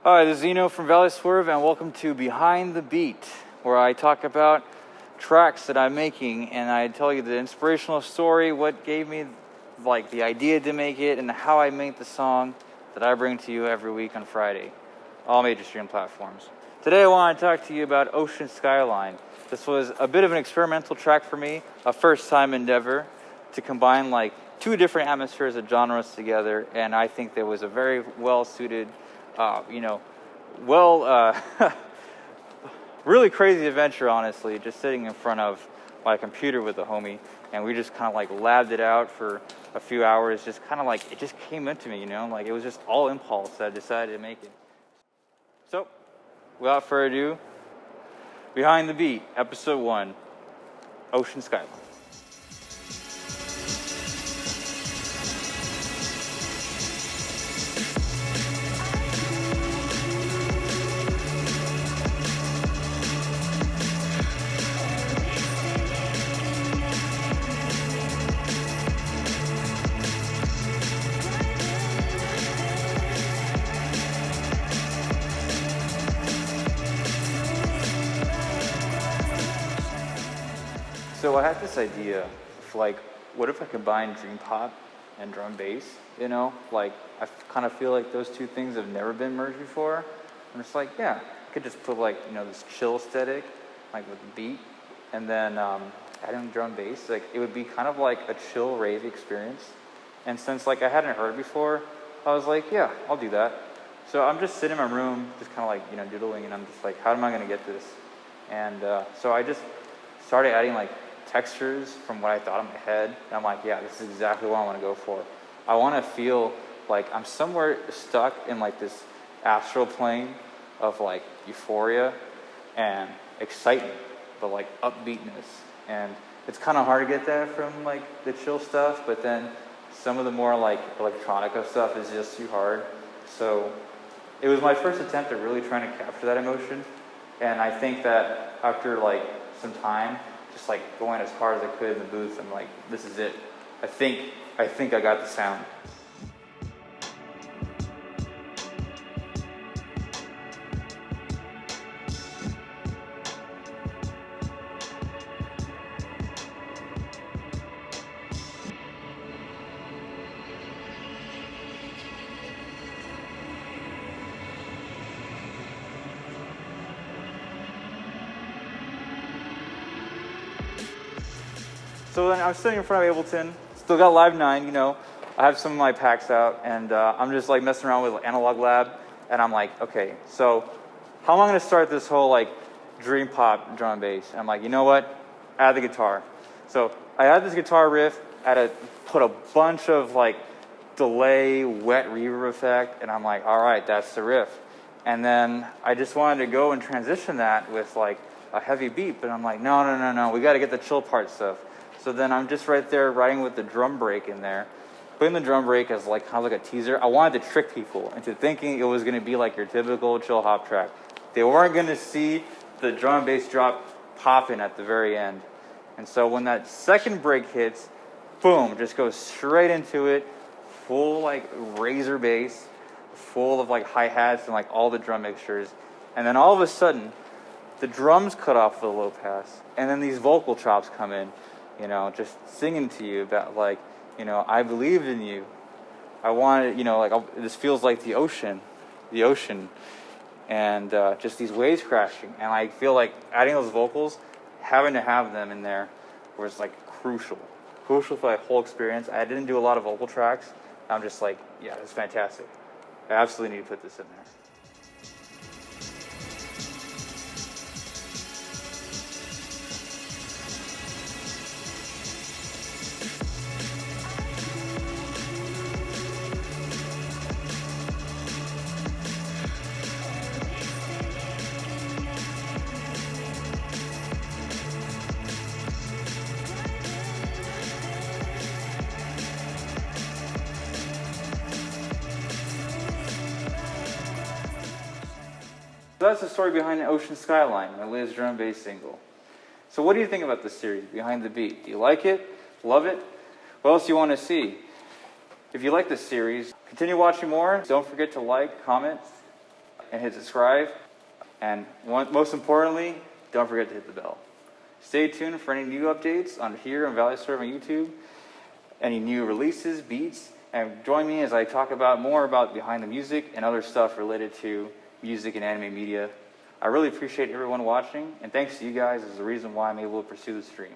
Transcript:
Hi, this is Zeno from Valley Swerve, and welcome to Behind the Beat, where I talk about tracks that I'm making, and I tell you the inspirational story, what gave me the idea to make it, and how I make the song that I bring to you every week on Friday, all major streaming platforms. Today I want to talk to you about Ocean Skyline. This was a bit of an experimental track for me, a first-time endeavor to combine two different atmospheres of genres together, and I think there was a very well-suited, really crazy adventure, honestly, just sitting in front of my computer with a homie, and we just kind of labbed it out for a few hours, just kind of it just came into me, it was just all impulse that I decided to make it. So, without further ado, Behind the Beat, Episode 1, Ocean Skyline. So I had this idea of what if I combine dream pop and drum bass, I kind of feel like those two things have never been merged before. I'm just I could just put this chill aesthetic, with the beat, and then adding drum bass, it would be kind of like a chill rave experience. And since I hadn't heard it before, I was yeah, I'll do that. So I'm just sitting in my room, just kind of doodling, and I'm just how am I going to get this? And so I just started adding textures from what I thought in my head. And I'm yeah, this is exactly what I want to go for. I want to feel I'm somewhere stuck in this astral plane of euphoria and excitement, but upbeatness. And it's kind of hard to get that from the chill stuff, but then some of the more electronica stuff is just too hard. So it was my first attempt at really trying to capture that emotion. And I think that after some time, just going as hard as I could in the booth, I'm this is it. I think I got the sound. So then I was sitting in front of Ableton, still got Live 9, I have some of my packs out, and I'm just messing around with Analog Lab, and I'm okay, so how am I going to start this whole dream pop drum bass? And I'm you know what? Add the guitar. So I had this guitar riff, put a bunch of delay, wet reverb effect, and I'm all right, that's the riff. And then I just wanted to go and transition that with a heavy beat, but I'm no, we got to get the chill part stuff. So then I'm just right there writing with the drum break in there, putting the drum break as kind of a teaser. I wanted to trick people into thinking it was going to be your typical chill hop track. They weren't going to see the drum and bass drop popping at the very end. And so when that second break hits, boom, just goes straight into it, full razor bass, full of hi-hats and all the drum mixtures. And then all of a sudden, the drums cut off the low pass, and then these vocal chops come in. Just singing to you about I believed in you. I wanted, this feels like the ocean, and just these waves crashing. And I feel adding those vocals, having to have them in there was crucial for my whole experience. I didn't do a lot of vocal tracks. I'm just yeah, it's fantastic. I absolutely need to put this in there. So that's the story behind Ocean Skyline, my latest drum and bass single. So what do you think about this series, Behind the Beat? Do you like it? Love it? What else do you want to see? If you like this series, continue watching more. Don't forget to like, comment. and hit subscribe. And most importantly, don't forget to hit the bell. Stay tuned for any new updates on here on Valley Swerve on YouTube, any new releases, beats, and join me as I talk about more about behind the music and other stuff related to music and anime media. I really appreciate everyone watching, and thanks to you guys is the reason why I'm able to pursue the stream.